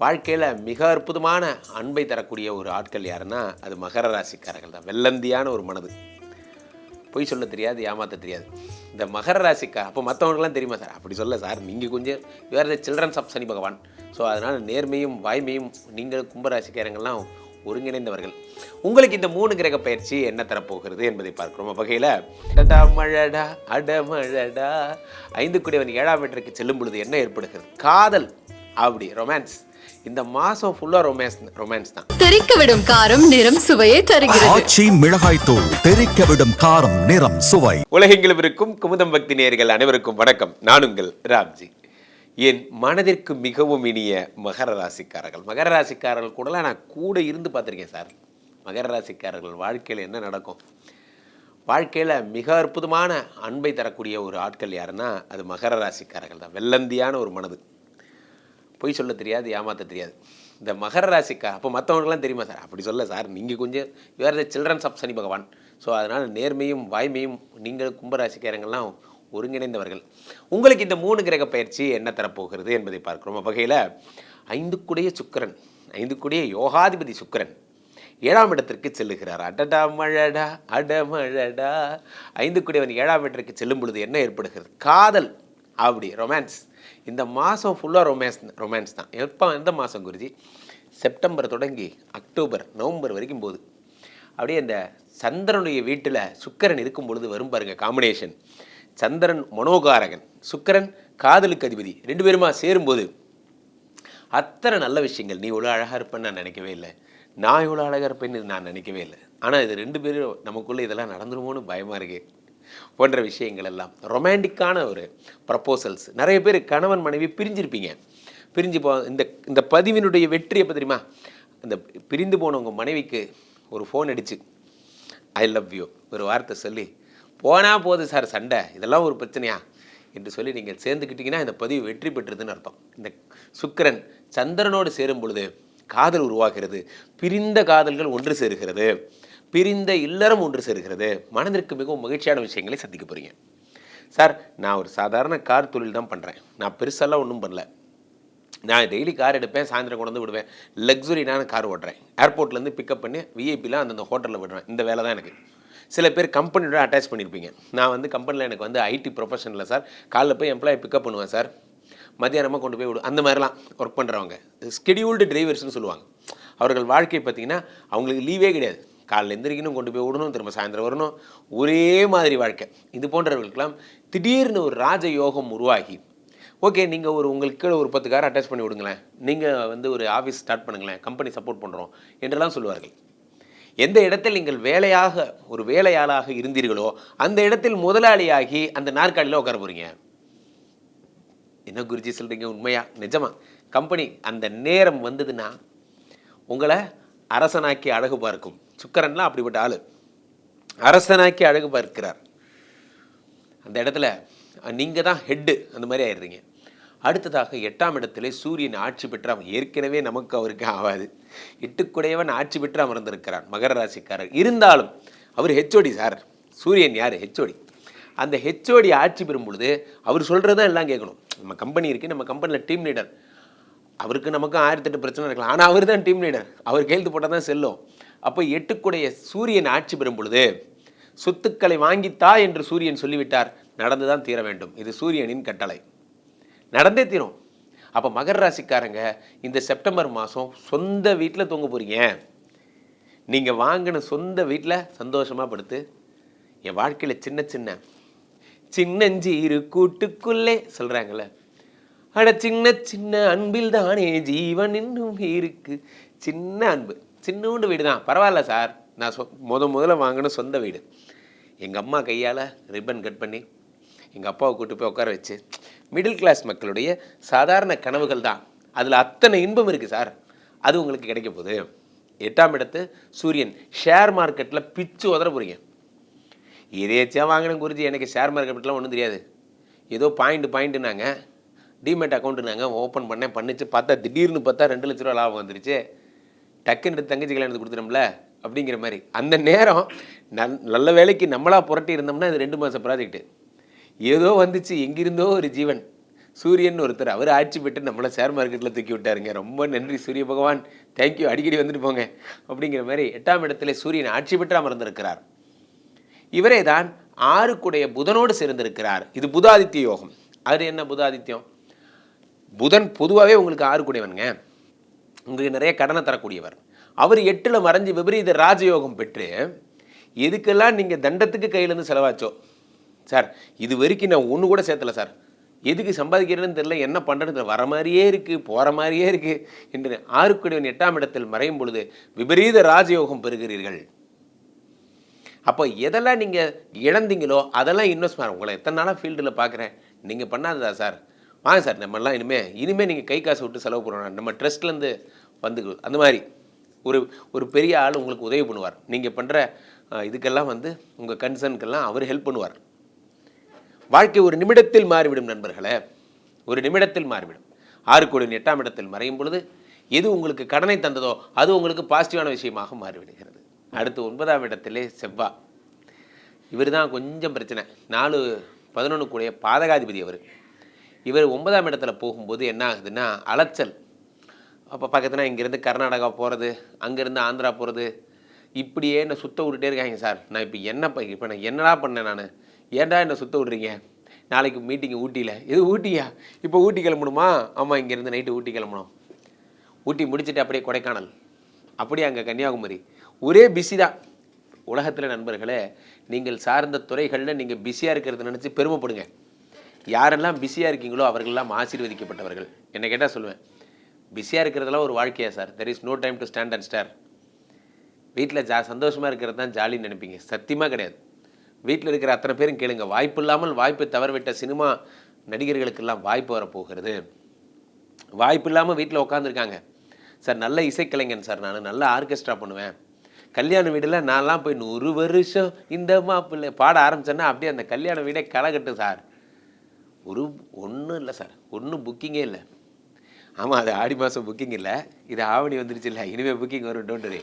வாழ்க்கையில் மிக அற்புதமான அன்பை தரக்கூடிய ஒரு ஆட்கள் யாருன்னா அது மகர ராசிக்காரர்கள் தான். வெள்ளந்தியான ஒரு மனது, பொய் சொல்ல தெரியாது, ஏமாற்ற தெரியாது. இந்த மகர ராசிக்கார் அப்போ மற்றவங்களுக்குலாம் தெரியுமா சார்? அப்படி சொல்ல சார், நீங்கள் கொஞ்சம் வேறு சில்ட்ரன்ஸ் ஆஃப் சனி பகவான். ஸோ அதனால் நேர்மையும் வாய்மையும் நீங்கள் கும்பராசிக்காரங்கள்லாம் ஒருங்கிணைந்தவர்கள். உங்களுக்கு இந்த 3 கிரக பயிற்சி என்ன தரப்போகிறது என்பதை பார்க்கிறோம். வகையில் மழடா அடமழடா 5 குடைவன் 7ஆம் வீட்டிற்கு செல்லும் பொழுது என்ன ஏற்படுகிறது? காதல், அப்படி ரொமான்ஸ். இந்த மாசம் ஃபுல்லா ரொமான்ஸ் தான். தெறிக்க விடும் காரம் நிறம் சுவையை தருகிறது. ஆச்சி மிளகாய் தூள் தெறிக்க விடும் காரம் நிறம் சுவை. உலகெங்கிலும் இருக்கும் குமுதம் பக்தி நேயர்கள் அனைவருக்கும் வணக்கம். நான் உங்கள் ராம்ஜி. என் மனதிற்கு மிகவும் இனிய மகர ராசிக்காரர்கள். மகர ராசிக்காரர்கள் கூடலாம் நான் கூட இருந்து பார்த்துருக்கேன் சார். மகர ராசிக்காரர்கள் வாழ்க்கையில் என்ன நடக்கும்? வாழ்க்கையில் மிக அற்புதமான அன்பை தரக்கூடிய ஒரு ஆட்கள் யாருன்னா அது மகர ராசிக்காரர்கள் தான். வெள்ளந்தியான ஒரு மனது, பொய் சொல்ல தெரியாது, ஏமாற்ற தெரியாது. இந்த மகர ராசிக்கார் அப்போ மற்றவங்களுக்குலாம் தெரியுமா சார்? அப்படி சொல்ல சார், நீங்கள் கொஞ்சம் வேறு சில்ட்ரன்ஸ் ஆஃப் சனி பகவான். ஸோ அதனால் நேர்மையும் வாய்மையும் நீங்கள் கும்பராசிக்காரங்கள்லாம் ஒருங்கிணைந்தவர்கள். உங்களுக்கு இந்த 3 கிரக பயிற்சி என்ன தரப்போகிறது என்பதை பார்க்கிறோம். வகையில் 5 குடைய சுக்கிரன், 5 குடைய யோகாதிபதி சுக்கிரன் 7ஆம் இடத்திற்கு செல்லுகிறார். அடடா மழடா அடமழடா 5 குடையவன் 7ஆம் இடத்திற்கு செல்லும் பொழுது என்ன ஏற்படுகிறது? காதல், அப்படி ரொமான்ஸ். இந்த மாதம் ஃபுல்லாக ரொமான்ஸ் தான். எப்போ எந்த மாதம் குருஜி? செப்டம்பர் தொடங்கி அக்டோபர் நவம்பர் வரைக்கும் போகுது. அப்படியே இந்த சந்திரனுடைய வீட்டில் சுக்கிரன் இருக்கும் பொழுது வரும் பாருங்க காம்பினேஷன். சந்திரன் மனோகாரகன், சுக்கிரன் காதலுக்கு அதிபதி, 2 பேருமா சேரும்போது அத்தனை நல்ல விஷயங்கள். நீ இவ்வளோ அழகாக இருப்பேன்னு நான் நினைக்கவே இல்லை, நான் இவ்வளோ அழகாக இருப்பேன்னு நான் நினைக்கவே இல்லை. ஆனால் இது 2 பேரும் நமக்குள்ளே இதெல்லாம் நடந்துருமோன்னு பயமாக இருக்கு போன்ற விஷயங்கள் எல்லாம் ரொமான்டிக்கான ஒரு ப்ரப்போசல்ஸ். நிறைய பேர் கணவன் மனைவி பிரிஞ்சிருப்பீங்க. பிரிஞ்சு இந்த பதிவினுடைய வெற்றி எப்போ தெரியுமா? இந்த பிரிந்து போனவங்க மனைவிக்கு ஒரு ஃபோன் அடிச்சு ஐ லவ் யூ ஒரு வார்த்தை சொல்லி போனால் போகுது சார், சண்டை இதெல்லாம் ஒரு பிரச்சனையா என்று சொல்லி நீங்கள் சேர்ந்துக்கிட்டிங்கன்னா இந்த பதிவு வெற்றி பெற்றதுன்னு அர்த்தம். இந்த சுக்கிரன் சந்திரனோடு சேரும் பொழுது காதல் உருவாகிறது. பிரிந்த காதல்கள் ஒன்று சேருகிறது, பிரிந்த இல்லறம் ஒன்று சேருகிறது. மனதிற்கு மிகவும் மகிழ்ச்சியான விஷயங்களை சந்திக்க போகிறீங்க. சார், நான் ஒரு சாதாரண கார் தொழில் தான் பண்ணுறேன், நான் பெருசெல்லாம் ஒன்றும் பண்ணல. நான் டெய்லி கார் எடுப்பேன், சாயந்தரம் கொண்டு வந்து விடுவேன், லக்ஸுரியான கார் ஓட்டுறேன், ஏர்போர்ட்லேருந்து பிக்கப் பண்ணி விஐபிலாம் அந்தந்த ஹோட்டலில் விடுவேன். இந்த வேலை தான் எனக்கு. சில பேர் கம்பெனியோட அட்டாச் பண்ணியிருப்பீங்க. நான் கம்பெனியில் எனக்கு ஐடி ப்ரொஃபஷனில் சார், காலைல போய் எம்ப்ளாயி பிக்கப் பண்ணுவேன் சார், மத்தியானமாக கொண்டு போய் விடு, அந்த மாதிரிலாம் ஒர்க் பண்ணுறவங்க ஸ்கெடியூல்டு டிரைவர்ஸ்னு சொல்லுவாங்க. அவர்கள் வாழ்க்கை பார்த்திங்கன்னா அவங்களுக்கு லீவே கிடையாது. காலையில் எந்திரிக்கணும், கொண்டு போய் விடணும், திரும்ப சாயந்தரம் வரணும், ஒரே மாதிரி வாழ்க்கை. இது போன்றவர்களுக்கெல்லாம் திடீர்னு ஒரு ராஜயோகம் உருவாகி, ஓகே நீங்கள் உங்களுக்கு ஒரு 10 காரை அட்டாச் பண்ணி விடுங்களேன், நீங்கள் ஒரு ஆஃபீஸ் ஸ்டார்ட் பண்ணுங்களேன், கம்பெனி சப்போர்ட் பண்ணுறோம் என்றெல்லாம் சொல்லுவார்கள். எந்த இடத்தில் நீங்கள் ஒரு வேலையாளாக இருந்தீர்களோ அந்த இடத்தில் முதலாளியாகி அந்த நாற்காலியில் உட்கார போகிறீங்க. என்ன குருஜி சொல்கிறீங்க? உண்மையா? நிஜமா? கம்பெனி அந்த நேரம் வந்ததுன்னா உங்களை அரசனாக்கி அழகு பார்க்கும். சுக்கிரன்லாம் அப்படிப்பட்ட ஆள், அரசனாக்கி அழகு பார்க்கிறார். அந்த இடத்துல நீங்கள் தான் ஹெட்டு, அந்த மாதிரி ஆயிடுறீங்க. அடுத்ததாக 8ஆம் இடத்திலே சூரியன் ஆட்சி பெற்று, ஏற்கனவே நமக்கு அவருக்கு ஆகாது, 8 குடையவன் ஆட்சி பெற்று அமர்ந்திருக்கிறார் மகர ராசிக்காரர். இருந்தாலும் அவர் ஹெச்ஓடி சார். சூரியன் யார்? ஹெச்ஓடி. அந்த ஹெச்ஓடி ஆட்சி பெறும் பொழுது அவர் சொல்கிறதான் எல்லாம் கேட்கணும். நம்ம கம்பெனி இருக்குது, நம்ம கம்பெனியில் டீம் லீடர், அவருக்கு நமக்கும் 1008 பிரச்சனை இருக்கலாம், ஆனால் அவர் தான் டீம் லீடர், அவர் கையெழுத்து போட்டால் தான் செல்லும். அப்போ 8 குடைய சூரியன் ஆட்சி பெறும் பொழுது சொத்துக்களை வாங்கித்தா என்று சூரியன் சொல்லிவிட்டார், நடந்து தான் தீர வேண்டும். இது சூரியனின் கட்டளை, நடந்தே தீரும். அப்போ மகர ராசிக்காரங்க இந்த செப்டம்பர் மாதம் சொந்த வீட்டில் தூங்க போகிறீங்க. நீங்கள் வாங்கின சொந்த வீட்டில் சந்தோஷமாக படுத்து, என் வாழ்க்கையில் சின்ன சின்னஞ்சீரு கூட்டுக்குள்ளே சொல்கிறாங்களே, அட சின்ன சின்ன அன்பில் தானே ஜீவன் இன்னும் இருக்கு. சின்ன அன்பு, சின்னோண்டு வீடு தான், பரவாயில்ல சார். நான் முதல்ல வாங்கின சொந்த வீடு, எங்கள் அம்மா கையால் ரிப்பன் கட் பண்ணி எங்கள் அப்பாவை கூட்டு போய் உட்கார வச்சு, மிடில் கிளாஸ் மக்களுடைய சாதாரண கனவுகள் தான், அதில் அத்தனை இன்பம் இருக்குது சார். அது உங்களுக்கு கிடைக்க போகுது. 8ஆம் இடத்து சூரியன் ஷேர் மார்க்கெட்டில் பிச்சு உதற போகிறீங்க. எதேச்சியாக வாங்கின குருஜி, எனக்கு ஷேர் மார்க்கெட்லாம் ஒன்றும் தெரியாது, ஏதோ பாயிண்ட்டுனாங்க, டிமேட் அக்கௌண்ட்டுனாங்க, ஓப்பன் பண்ணிச்சு, பார்த்தா திடீர்னு பார்த்தா 2 லட்ச ரூபா லாபம் வந்துருச்சு, டக்குன்னு தங்கச்சி கல்யாணத்துக்கு கொடுத்துட்டோம்ல அப்படிங்கிற மாதிரி. அந்த நேரம் நல்ல வேலைக்கு நம்மளாக புரட்டி இருந்தோம்னா இது 2 மாத ப்ராஜெக்ட்டு. ஏதோ வந்துச்சு, எங்கிருந்தோ ஒரு ஜீவன் சூரியன் ஒருத்தர் அவர் ஆட்சி பெற்று நம்மளை ஷேர் மார்க்கெட்டில் தூக்கி விட்டாருங்க. ரொம்ப நன்றி சூரிய பகவான், தேங்க்யூ, அடிக்கடி வந்துட்டு போங்க அப்படிங்கிற மாதிரி 8ஆம் இடத்துல சூரியன் ஆட்சி பெற்று அமர்ந்திருக்கிறார். இவரே தான் 6 புதனோடு சேர்ந்திருக்கிறார். இது புதாதித்ய யோகம். அது என்ன புதாதித்யம்? புதன் பொதுவாகவே உங்களுக்கு 6 உங்களுக்கு நிறைய கடனை தரக்கூடியவர். அவர் 8ல் மறைஞ்சு விபரீத ராஜயோகம் பெற்று எதுக்கெல்லாம் நீங்கள் தண்டத்துக்கு கையிலேருந்து செலவாச்சோ, சார் இது வரைக்கும் நான் ஒன்று கூட சேர்த்தலை சார், எதுக்கு சம்பாதிக்கிறதுன்னு தெரியல, என்ன பண்ணுறது, வர மாதிரியே இருக்குது போகிற மாதிரியே இருக்குது என்று 6 8ஆம் இடத்தில் மறையும் பொழுது விபரீத ராஜயோகம் பெறுகிறீர்கள். அப்போ எதெல்லாம் நீங்கள் இழந்தீங்களோ அதெல்லாம் இன்வெஸ்ட் பண்ண. உங்களை எத்தனை நாளாக ஃபீல்டில் பார்க்குறேன், நீங்கள் பண்ணாததா சார், வாங்க சார் நம்மெல்லாம் இனிமேல் நீங்கள் கை காசு விட்டு செலவு பண்ணணும், நம்ம ட்ரஸ்ட்லேருந்து வந்து அந்த மாதிரி ஒரு பெரிய ஆள் உங்களுக்கு உதவி பண்ணுவார். நீங்கள் பண்ணுற இதுக்கெல்லாம் உங்கள் கன்சர்னுக்கெல்லாம் அவர் ஹெல்ப் பண்ணுவார். வாழ்க்கை ஒரு நிமிடத்தில் மாறிவிடும் நண்பர்களே, ஒரு நிமிடத்தில் மாறிவிடும். 6 8ஆம் இடத்தில் மறையும் பொழுது எது உங்களுக்கு கடனை தந்ததோ அது உங்களுக்கு பாசிட்டிவான விஷயமாக மாறிவிடுகிறது. அடுத்து 9ஆம் இடத்திலே செவ்வாய். இவர் தான் கொஞ்சம் பிரச்சனை. 4-11 பாதகாதிபதி அவர். இவர் 9ஆம் இடத்துல போகும்போது என்ன ஆகுதுன்னா அலைச்சல். அப்போ பக்கத்தில் இங்கேருந்து கர்நாடகா போகிறது, அங்கேருந்து ஆந்திரா போகிறது, இப்படியே என்னை சுத்த விட்டுட்டே இருக்காங்க சார். நான் இப்போ நான் என்னடா பண்ணேன், நான் ஏன்டா என்னை சுத்த விட்றீங்க, நாளைக்கு மீட்டிங்கு ஊட்டியில். இது ஊட்டியா, இப்போ ஊட்டி கிளம்பணுமா? ஆமாம், இங்கேருந்து நைட்டு ஊட்டி கிளம்பணும். ஊட்டி முடிச்சுட்டு அப்படியே கொடைக்கானல், அப்படியே அங்கே கன்னியாகுமரி, ஒரே பிஸி தான். உலகத்தில் நண்பர்களே, நீங்கள் சார்ந்த துறைகளில் நீங்கள் பிஸியாக இருக்கிறத நினச்சி பெருமைப்படுங்க. யாரெல்லாம் பிஸியாக இருக்கீங்களோ அவர்களெல்லாம் ஆசீர்வதிக்கப்பட்டவர்கள். என்னை கேட்டால் சொல்லுவேன், பிஸியாக இருக்கிறதெல்லாம் ஒரு வாழ்க்கையா sir? There is no time to stand and stare. வீட்டில் சந்தோஷமாக இருக்கிறது தான் ஜாலின்னு நினைப்பீங்க, சத்தியமாக கிடையாது. வீட்டில் இருக்கிற அத்தனை பேரும் கேளுங்க, வாய்ப்பு இல்லாமல் வாய்ப்பை தவறவிட்ட சினிமா நடிகர்களுக்கெல்லாம் வாய்ப்பு வரப்போகிறது. வாய்ப்பு இல்லாமல் வீட்டில் உட்காந்துருக்காங்க. சார் நல்ல இசைக்கலைஞன் சார், நான் நல்ல ஆர்கெஸ்ட்ரா பண்ணுவேன், கல்யாண வீடில் நான்லாம் போய் 100 வருஷம் இந்த மாப்பிள்ளை பாட ஆரம்பிச்சேன்னா அப்படியே அந்த கல்யாண வீடே களை கட்டு சார். ஒன்றும் இல்லை சார், ஒன்றும் புக்கிங்கே இல்லை. ஆமாம், அது ஆடி மாதம் புக்கிங் இல்லை, இது ஆவணி வந்துருச்சு இல்லை, இனிமேல் புக்கிங் வரும். டோன்ட்.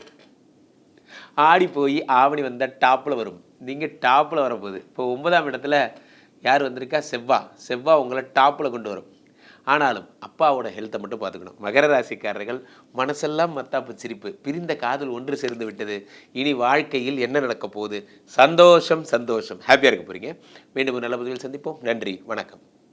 ஆடி போய் ஆவணி வந்தால் டாப்பில் வரும். நீங்கள் டாப்பில் வரப்போகுது. இப்போ 9ஆம் இடத்துல யார் வந்திருக்கா? செவ்வாய் உங்களை டாப்பில் கொண்டு வரும். ஆனாலும் அப்பாவோட ஹெல்த்தை மட்டும் பார்த்துக்கணும். மகர ராசிக்காரர்கள் மனசெல்லாம் மத்தாப்பு சிரிப்பு, பிரிந்த காதல் ஒன்று சேர்ந்து விட்டது, இனி வாழ்க்கையில் என்ன நடக்க போகுது, சந்தோஷம். ஹாப்பியாக இருக்க போகிறீங்க. மீண்டும் நல்ல பதிவில் சந்திப்போம். நன்றி, வணக்கம்.